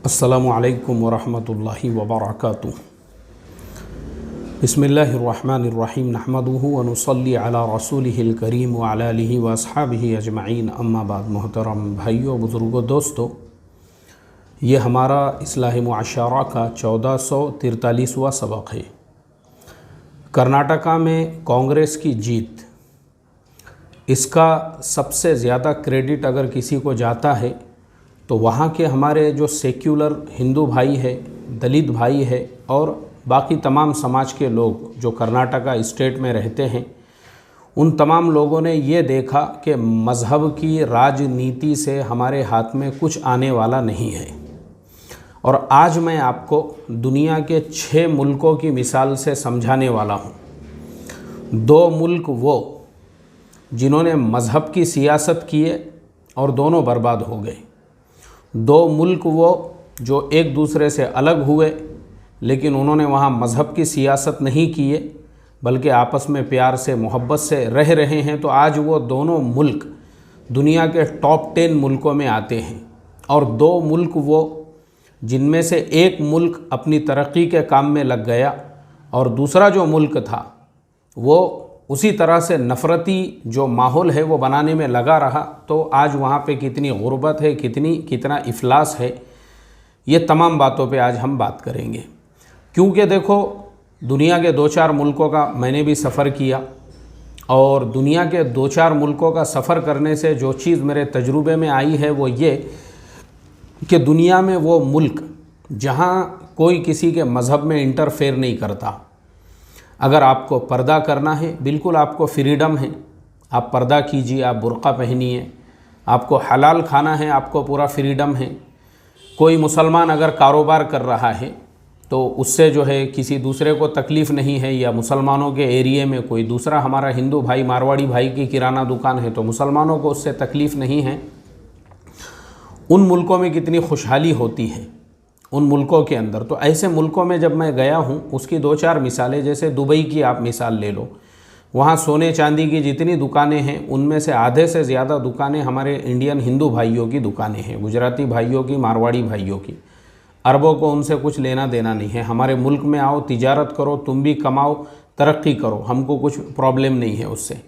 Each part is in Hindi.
अस्सलामु अलैकुम वरहमतुल्लाहि वबरकातुहू। बिस्मिल्लाहिर्रहमानिर्रहीम नहमदुहु व नुसल्ली अला रसूलिहिल करीम व अला आलिहि व अस्हाबिहि अजमईन, अम्मा बाद। मोहतरम भाइयों, बुज़ुर्गों, दोस्तों, ये हमारा इस्लाही मुआशरा का 1443वां सबक है। कर्नाटका में कांग्रेस की जीत, इसका सबसे ज़्यादा क्रेडिट अगर किसी को जाता है तो वहाँ के हमारे जो सेक्युलर हिंदू भाई है, दलित भाई है और बाकी तमाम समाज के लोग जो कर्नाटका स्टेट में रहते हैं, उन तमाम लोगों ने ये देखा कि मज़हब की राजनीति से हमारे हाथ में कुछ आने वाला नहीं है। और आज मैं आपको दुनिया के 6 मुल्कों की मिसाल से समझाने वाला हूँ। 2 मुल्क वो जिन्होंने मज़हब की सियासत किए और दोनों बर्बाद हो गए। 2 मुल्क वो जो एक दूसरे से अलग हुए, लेकिन उन्होंने वहाँ मज़हब की सियासत नहीं किए बल्कि आपस में प्यार से मोहब्बत से रह रहे हैं। तो आज वो दोनों मुल्क दुनिया के टॉप 10 मुल्कों में आते हैं। और 2 मुल्क वो जिनमें से एक मुल्क अपनी तरक्की के काम में लग गया और दूसरा जो मुल्क था वो उसी तरह से नफ़रती जो माहौल है वो बनाने में लगा रहा। तो आज वहाँ पे कितनी गुर्बत है, कितना इफ़लास है, ये तमाम बातों पे आज हम बात करेंगे। क्योंकि देखो, दुनिया के 2-4 मुल्कों का मैंने भी सफ़र किया और दुनिया के 2-4 मुल्कों का सफ़र करने से जो चीज़ मेरे तजुर्बे में आई है वो ये कि दुनिया में वो मुल्क जहाँ कोई किसी के मज़हब में इंटरफेयर नहीं करता। अगर आपको पर्दा करना है, बिल्कुल आपको फ्रीडम है, आप पर्दा कीजिए, आप बुर्का पहनिए। आपको हलाल खाना है, आपको पूरा फ्रीडम है। कोई मुसलमान अगर कारोबार कर रहा है तो उससे जो है किसी दूसरे को तकलीफ़ नहीं है। या मुसलमानों के एरिए में कोई दूसरा हमारा हिंदू भाई, मारवाड़ी भाई की किराना दुकान है तो मुसलमानों को उससे तकलीफ़ नहीं है। उन मुल्कों में कितनी खुशहाली होती है उन मुल्कों के अंदर। तो ऐसे मुल्कों में जब मैं गया हूँ, उसकी 2-4 मिसालें, जैसे दुबई की आप मिसाल ले लो। वहाँ सोने चांदी की जितनी दुकानें हैं उनमें से आधे से ज़्यादा दुकानें हमारे इंडियन हिंदू भाइयों की दुकानें हैं, गुजराती भाइयों की, मारवाड़ी भाइयों की। अरबों को उनसे कुछ लेना देना नहीं है। हमारे मुल्क में आओ, तिजारत करो, तुम भी कमाओ, तरक्की करो, हमको कुछ प्रॉब्लम नहीं है उससे।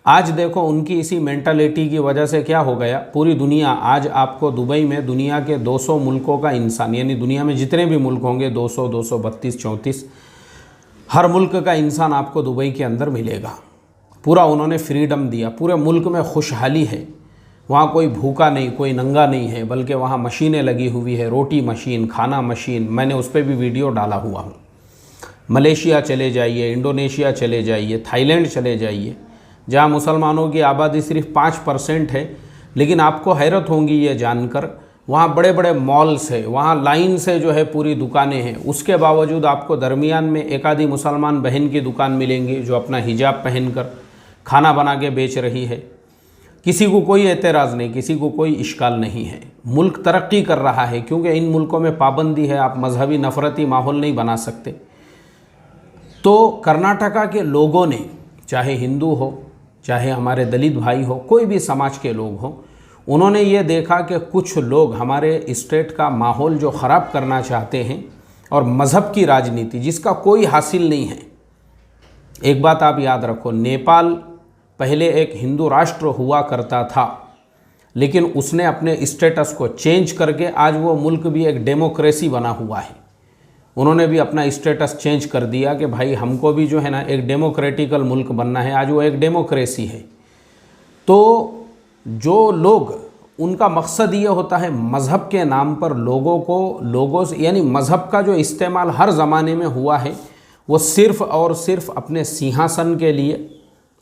आज देखो, उनकी इसी मेंटालिटी की वजह से क्या हो गया, पूरी दुनिया आज आपको दुबई में दुनिया के 200 मुल्कों का इंसान, यानी दुनिया में जितने भी मुल्क होंगे 200, 232, 34, हर मुल्क का इंसान आपको दुबई के अंदर मिलेगा। पूरा उन्होंने फ्रीडम दिया, पूरे मुल्क में खुशहाली है। वहाँ कोई भूखा नहीं, कोई नंगा नहीं है, बल्कि वहाँ मशीनें लगी हुई है, रोटी मशीन, खाना मशीन। मैंने उस पर भी वीडियो डाला हुआ हूँ। मलेशिया चले जाइए, इंडोनेशिया चले जाइए, थाईलैंड चले जाइए, जहाँ मुसलमानों की आबादी सिर्फ 5% है, लेकिन आपको हैरत होंगी ये जानकर, वहाँ बड़े बड़े मॉल्स है, वहाँ लाइन से जो है पूरी दुकानें हैं। उसके बावजूद आपको दरमियान में एक आधी मुसलमान बहन की दुकान मिलेंगी जो अपना हिजाब पहनकर खाना बना के बेच रही है। किसी को कोई एतराज़ नहीं, किसी को कोई इश्काल नहीं है। मुल्क तरक्की कर रहा है क्योंकि इन मुल्कों में पाबंदी है, आप मजहबी नफ़रती माहौल नहीं बना सकते। तो कर्नाटका के लोगों ने, चाहे हिंदू हो, चाहे हमारे दलित भाई हो, कोई भी समाज के लोग हों, उन्होंने ये देखा कि कुछ लोग हमारे स्टेट का माहौल जो ख़राब करना चाहते हैं और मज़हब की राजनीति जिसका कोई हासिल नहीं है। एक बात आप याद रखो, नेपाल पहले एक हिंदू राष्ट्र हुआ करता था, लेकिन उसने अपने स्टेटस को चेंज करके आज वो मुल्क भी एक डेमोक्रेसी बना हुआ है। उन्होंने भी अपना स्टेटस चेंज कर दिया कि भाई हमको भी जो है ना एक डेमोक्रेटिकल मुल्क बनना है। आज वो एक डेमोक्रेसी है। तो जो लोग, उनका मकसद ये होता है मज़हब के नाम पर लोगों से, यानी मज़हब का जो इस्तेमाल हर ज़माने में हुआ है वो सिर्फ़ और सिर्फ अपने सिंहासन के लिए,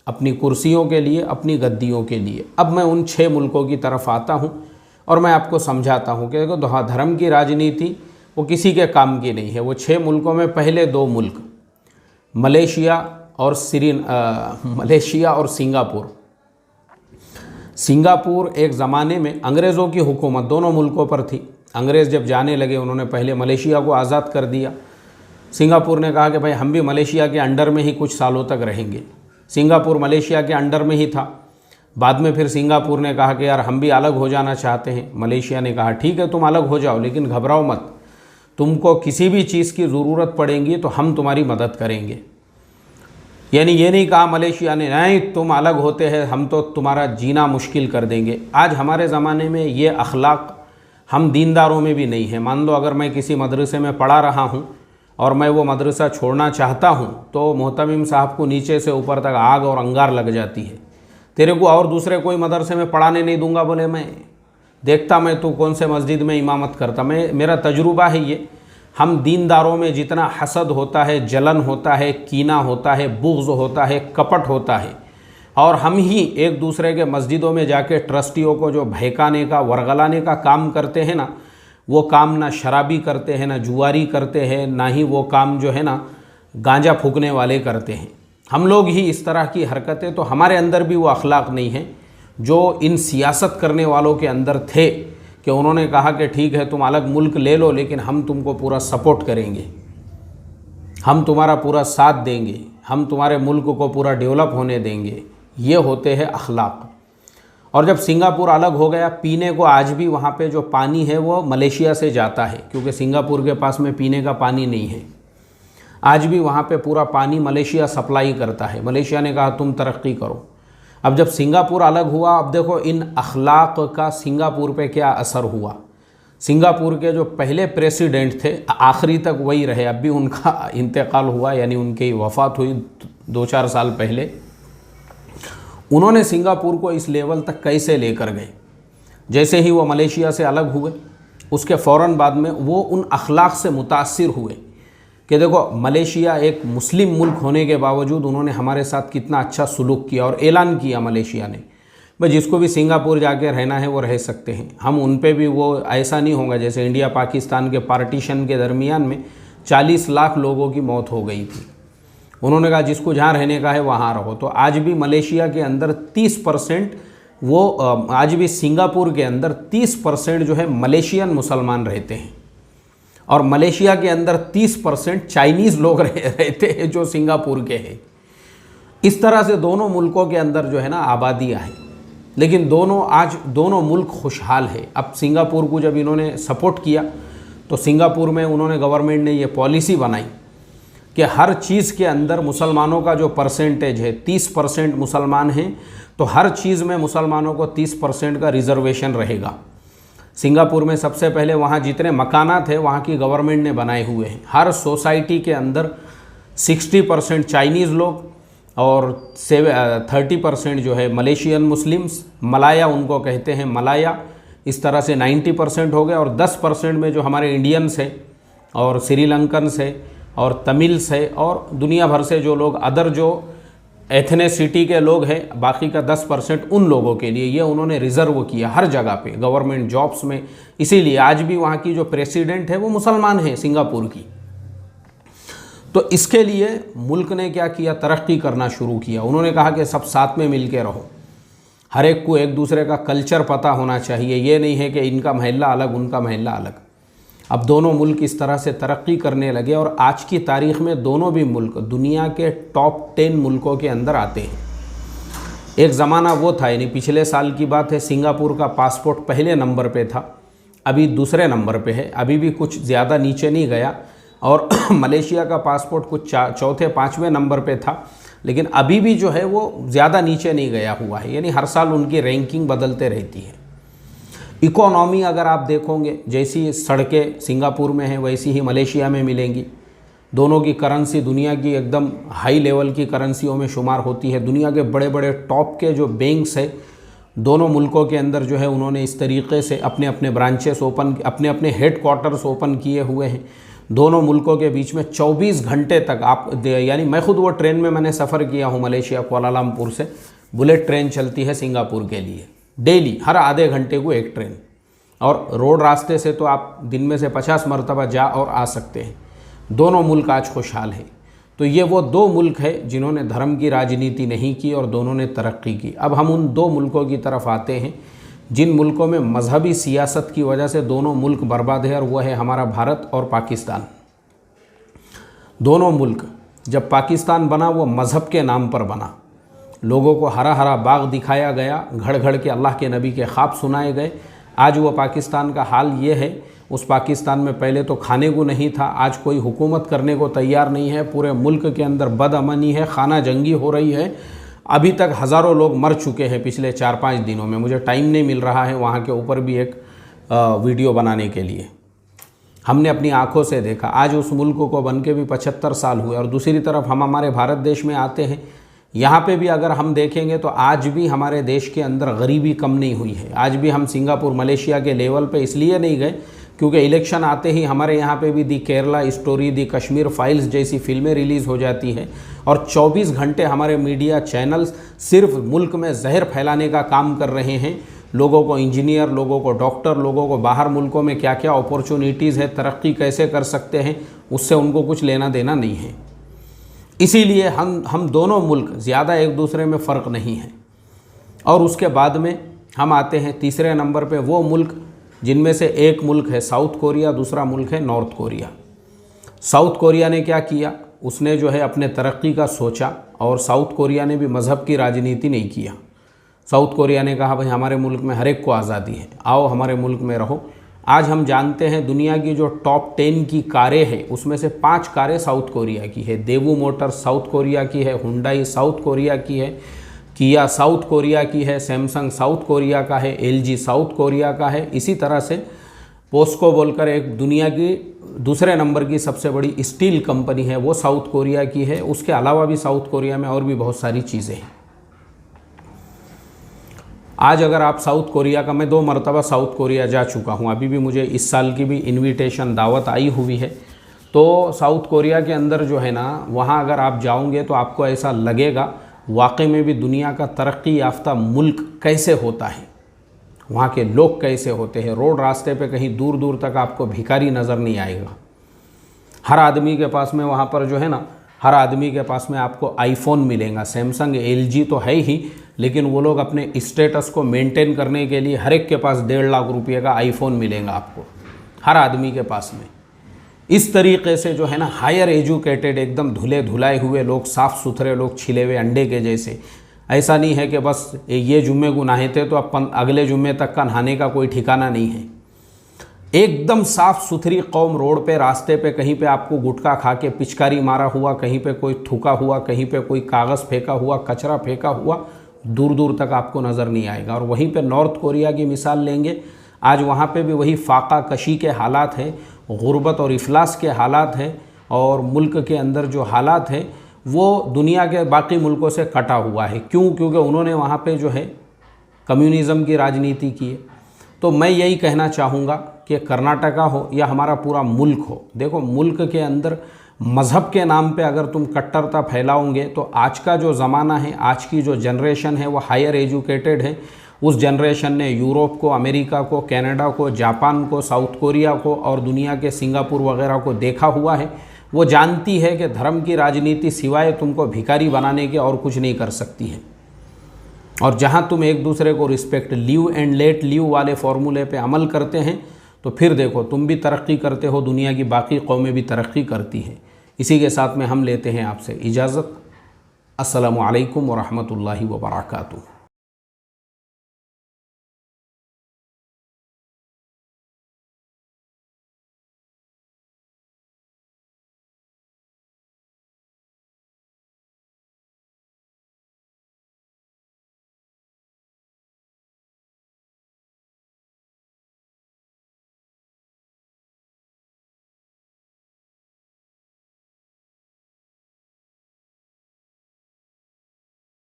अपनी कुर्सियों के लिए, अपनी गद्दियों के लिए। अब मैं उन 6 मुल्कों की तरफ आता हूँ और मैं आपको समझाता हूँ कि देखो, धर्म की राजनीति वो किसी के काम की नहीं है। वो 6 मुल्कों में पहले 2 मुल्क, मलेशिया और सिंगापुर। सिंगापुर एक ज़माने में अंग्रेज़ों की हुकूमत दोनों मुल्कों पर थी। अंग्रेज़ जब जाने लगे, उन्होंने पहले मलेशिया को आज़ाद कर दिया। सिंगापुर ने कहा कि भाई हम भी मलेशिया के अंडर में ही कुछ सालों तक रहेंगे। सिंगापुर मलेशिया के अंडर में ही था। बाद में फिर सिंगापुर ने कहा कि यार हम भी अलग हो जाना चाहते हैं। मलेशिया ने कहा ठीक है तुम अलग हो जाओ, लेकिन घबराओ मत, तुमको किसी भी चीज़ की ज़रूरत पड़ेगी तो हम तुम्हारी मदद करेंगे। यानी ये नहीं कहा मलेशिया ने नहीं तुम अलग होते हैं हम तो तुम्हारा जीना मुश्किल कर देंगे। आज हमारे ज़माने में ये अखलाक हम दीनदारों में भी नहीं है। मान लो अगर मैं किसी मदरसे में पढ़ा रहा हूँ और मैं वो मदरसा छोड़ना चाहता हूँ तो मोहतमिम साहब को नीचे से ऊपर तक आग और अंगार लग जाती है, तेरे को और दूसरे कोई मदरसे में पढ़ाने नहीं दूंगा। बोले मैं देखता मैं तू कौन से मस्जिद में इमामत करता। मेरा तजुर्बा है ये, हम दीनदारों में जितना हसद होता है, जलन होता है, कीना होता है, बुग़्ज़ होता है, कपट होता है, और हम ही एक दूसरे के मस्जिदों में जाके ट्रस्टियों को जो बहकाने का वरगलाने का काम करते हैं ना, वो काम ना शराबी करते हैं, ना जुआरी करते हैं, ना ही वो काम जो है ना गांजा फूकने वाले करते हैं। हम लोग ही इस तरह की हरकतें, तो हमारे अंदर भी वो अखलाक नहीं है जो इन सियासत करने वालों के अंदर थे कि उन्होंने कहा कि ठीक है तुम अलग मुल्क ले लो लेकिन हम तुमको पूरा सपोर्ट करेंगे, हम तुम्हारा पूरा साथ देंगे, हम तुम्हारे मुल्क को पूरा डेवलप होने देंगे। ये होते हैं अखलाक। और जब सिंगापुर अलग हो गया, पीने को आज भी वहाँ पे जो पानी है वो मलेशिया से जाता है, क्योंकि सिंगापुर के पास में पीने का पानी नहीं है। आज भी वहाँ पे पूरा पानी मलेशिया सप्लाई करता है। मलेशिया ने कहा तुम तरक्की करो। अब जब सिंगापुर अलग हुआ, अब देखो इन अखलाक का सिंगापुर पे क्या असर हुआ। सिंगापुर के जो पहले प्रेसिडेंट थे आखिरी तक वही रहे, अब भी उनका इंतकाल हुआ, यानी उनकी वफ़ात हुई 2-4 साल पहले। उन्होंने सिंगापुर को इस लेवल तक कैसे लेकर गए। जैसे ही वो मलेशिया से अलग हुए उसके फ़ौरन बाद में वो उन अखलाक से मुतासिर हुए कि देखो मलेशिया एक मुस्लिम मुल्क होने के बावजूद उन्होंने हमारे साथ कितना अच्छा सुलूक किया, और ऐलान किया मलेशिया ने भाई जिसको भी सिंगापुर जाके रहना है वो रह सकते हैं, हम उन पे भी वो ऐसा नहीं होगा जैसे इंडिया पाकिस्तान के पार्टीशन के दरमियान में 40 लाख लोगों की मौत हो गई थी। उन्होंने कहा जिसको जहाँ रहने का है वहाँ रहो। तो आज भी मलेशिया के अंदर 30% वो आज भी सिंगापुर के अंदर 30% जो है मलेशियन मुसलमान रहते हैं, और मलेशिया के अंदर 30% चाइनीज़ लोग रहते हैं जो सिंगापुर के हैं। इस तरह से दोनों मुल्कों के अंदर जो है ना आबादियाँ हैं, लेकिन दोनों मुल्क खुशहाल है। अब सिंगापुर को जब इन्होंने सपोर्ट किया तो सिंगापुर में उन्होंने गवर्नमेंट ने ये पॉलिसी बनाई कि हर चीज़ के अंदर मुसलमानों का जो परसेंटेज है 30% मुसलमान हैं, तो हर चीज़ में मुसलमानों को 30% का रिज़र्वेशन रहेगा। सिंगापुर में सबसे पहले वहाँ जितने मकानात हैं वहाँ की गवर्नमेंट ने बनाए हुए हैं। हर सोसाइटी के अंदर 60% चाइनीज़ लोग और 30% जो है मलेशियन मुस्लिम्स, मलाया उनको कहते हैं, मलाया। इस तरह से 90% हो गए, और 10% में जो हमारे इंडियंस है और श्रीलंकन्स है और तमिल्स है और दुनिया भर से जो लोग अदर जो एथनेसिटी के लोग हैं, बाकी का 10% उन लोगों के लिए ये उन्होंने रिज़र्व किया हर जगह पे गवर्नमेंट जॉब्स में। इसीलिए आज भी वहाँ की जो प्रेसिडेंट है वो मुसलमान है सिंगापुर की। तो इसके लिए मुल्क ने क्या किया, तरक्की करना शुरू किया। उन्होंने कहा कि सब साथ में मिल के रहो, हर एक को एक दूसरे का कल्चर पता होना चाहिए, ये नहीं है कि इनका महल्ला अलग उनका महल्ला अलग। अब दोनों मुल्क इस तरह से तरक्की करने लगे, और आज की तारीख़ में दोनों भी मुल्क दुनिया के टॉप 10 मुल्कों के अंदर आते हैं। एक ज़माना वो था, यानी पिछले साल की बात है, सिंगापुर का पासपोर्ट पहले नंबर पे था, अभी दूसरे नंबर पे है, अभी भी कुछ ज़्यादा नीचे नहीं गया। और मलेशिया का पासपोर्ट कुछ चौथे 5वें नंबर पे था, लेकिन अभी भी जो है वो ज़्यादा नीचे नहीं गया हुआ है, यानी हर साल उनकी रैंकिंग बदलते रहती है। इकोनॉमी अगर आप देखोगे, जैसी सड़कें सिंगापुर में हैं वैसी ही मलेशिया में मिलेंगी। दोनों की करेंसी दुनिया की एकदम हाई लेवल की करेंसियों में शुमार होती है। दुनिया के बड़े बड़े टॉप के जो बैंक्स है दोनों मुल्कों के अंदर जो है उन्होंने इस तरीके से अपने अपने ब्रांचेस ओपन, अपने अपने हेड क्वार्टर्स ओपन किए हुए हैं। दोनों मुल्कों के बीच में 24 घंटे तक आप, यानी मैं खुद वो ट्रेन में मैंने सफ़र किया हूँ मलेशिया कुआलालंपुर से, बुलेट ट्रेन चलती है सिंगापुर के लिए डेली, हर आधे घंटे को एक ट्रेन, और रोड रास्ते से तो आप दिन में से 50 मरतबा जा और आ सकते हैं। दोनों मुल्क आज खुशहाल हैं। तो ये वो दो मुल्क है जिन्होंने धर्म की राजनीति नहीं की और दोनों ने तरक्की की। अब हम उन दो मुल्कों की तरफ आते हैं जिन मुल्कों में मजहबी सियासत की वजह से दोनों मुल्क बर्बाद है, और वह है हमारा भारत और पाकिस्तान। दोनों मुल्क, जब पाकिस्तान बना वो मज़हब के नाम पर बना, लोगों को हरा हरा बाग दिखाया गया, घड़ घड़ के अल्लाह के नबी के ख्वाब सुनाए गए। आज वो पाकिस्तान का हाल ये है, उस पाकिस्तान में पहले तो खाने को नहीं था, आज कोई हुकूमत करने को तैयार नहीं है, पूरे मुल्क के अंदर बदअमनी है, खाना जंगी हो रही है। अभी तक हज़ारों लोग मर चुके हैं पिछले 4-5 दिनों में। मुझे टाइम नहीं मिल रहा है वहाँ के ऊपर भी एक वीडियो बनाने के लिए। हमने अपनी आंखों से देखा। आज उस मुल्क को बन के भी 75 साल हुए। और दूसरी तरफ हम हमारे भारत देश में आते हैं, यहाँ पे भी अगर हम देखेंगे तो आज भी हमारे देश के अंदर गरीबी कम नहीं हुई है। आज भी हम सिंगापुर मलेशिया के लेवल पे इसलिए नहीं गए क्योंकि इलेक्शन आते ही हमारे यहाँ पे भी दी केरला स्टोरी, दी कश्मीर फाइल्स जैसी फिल्में रिलीज़ हो जाती हैं और 24 घंटे हमारे मीडिया चैनल्स सिर्फ मुल्क में जहर फैलाने का काम कर रहे हैं। लोगों को इंजीनियर, लोगों को डॉक्टर, लोगों को बाहर मुल्कों में क्या क्या अपॉर्चुनिटीज़ है, तरक्की कैसे कर सकते हैं, उससे उनको कुछ लेना देना नहीं है। इसीलिए हम दोनों मुल्क ज़्यादा एक दूसरे में फ़र्क नहीं है। और उसके बाद में हम आते हैं तीसरे नंबर पे वो मुल्क जिनमें से एक मुल्क है साउथ कोरिया, दूसरा मुल्क है नॉर्थ कोरिया। साउथ कोरिया ने क्या किया, उसने जो है अपने तरक्की का सोचा और साउथ कोरिया ने भी मज़हब की राजनीति नहीं किया। साउथ कोरिया ने कहा भाई हमारे मुल्क में हर एक को आज़ादी है, आओ हमारे मुल्क में रहो। आज हम जानते हैं दुनिया की जो टॉप 10 की कारें हैं उसमें से 5 कारें साउथ कोरिया की है। देवू मोटर्स साउथ कोरिया की है, हुंडई साउथ कोरिया की है, किया साउथ कोरिया की है, सैमसंग साउथ कोरिया का है, एलजी साउथ कोरिया का है। इसी तरह से पोस्को बोलकर एक दुनिया की दूसरे नंबर की सबसे बड़ी स्टील कंपनी है, वो साउथ कोरिया की है। उसके अलावा भी साउथ कोरिया में और भी बहुत सारी चीज़ें हैं। आज अगर आप साउथ कोरिया का, मैं 2 मरतबा साउथ कोरिया जा चुका हूँ, अभी भी मुझे इस साल की भी इनविटेशन दावत आई हुई है। तो साउथ कोरिया के अंदर जो है ना, वहाँ अगर आप जाओगे तो आपको ऐसा लगेगा वाकई में भी दुनिया का तरक्की याफ्ता मुल्क कैसे होता है, वहाँ के लोग कैसे होते हैं। रोड रास्ते पे कहीं दूर दूर तक आपको भिखारी नज़र नहीं आएगा। हर आदमी के पास में वहाँ पर जो है ना, हर आदमी के पास में आपको आईफोन मिलेगा। सैमसंग, एलजी तो है ही, लेकिन वो लोग अपने स्टेटस को मेंटेन करने के लिए हर एक के पास 1.5 लाख रुपये का आईफोन मिलेगा आपको, हर आदमी के पास में। इस तरीके से जो है ना, हायर एजुकेटेड, एकदम धुले धुलाए हुए लोग, साफ़ सुथरे लोग, छिले हुए अंडे के जैसे। ऐसा नहीं है कि बस ये जुम्मे को नहाए थे तो अब अगले जुम्मे तक का नहाने का कोई ठिकाना नहीं है। एकदम साफ़ सुथरी कौम। रोड पे, रास्ते पे कहीं पे आपको गुटखा खा के पिचकारी मारा हुआ, कहीं पे कोई थूका हुआ, कहीं पे कोई कागज़ फेंका हुआ, कचरा फेंका हुआ दूर दूर तक आपको नज़र नहीं आएगा। और वहीं पे नॉर्थ कोरिया की मिसाल लेंगे, आज वहाँ पे भी वही फाका कशी के हालात हैं, गुर्बत और इफलास के हालात हैं, और मुल्क के अंदर जो हालात हैं वो दुनिया के बाकी मुल्कों से कटा हुआ है। क्यों? क्योंकि उन्होंने वहाँ पे जो है कम्युनिज़म की राजनीति की है। तो मैं यही कहना चाहूँगा कि कर्नाटका हो या हमारा पूरा मुल्क हो, देखो मुल्क के अंदर मज़हब के नाम पे अगर तुम कट्टरता फैलाओगे तो आज का जो ज़माना है, आज की जो जनरेशन है वो हायर एजुकेटेड है। उस जनरेशन ने यूरोप को, अमेरिका को, कनाडा को, जापान को, साउथ कोरिया को और दुनिया के सिंगापुर वगैरह को देखा हुआ है। वो जानती है कि धर्म की राजनीति सिवाय तुमको भिखारी बनाने के और कुछ नहीं कर सकती है। और जहाँ तुम एक दूसरे को respect, live and let live वाले फॉर्मूले पे अमल करते हैं तो फिर देखो तुम भी तरक्की करते हो, दुनिया की बाकी कौमें भी तरक्की करती हैं। इसी के साथ में हम लेते हैं आपसे इजाज़त। अस्सलामु अलैकुम व रहमतुल्लाहि व बरकातुहू।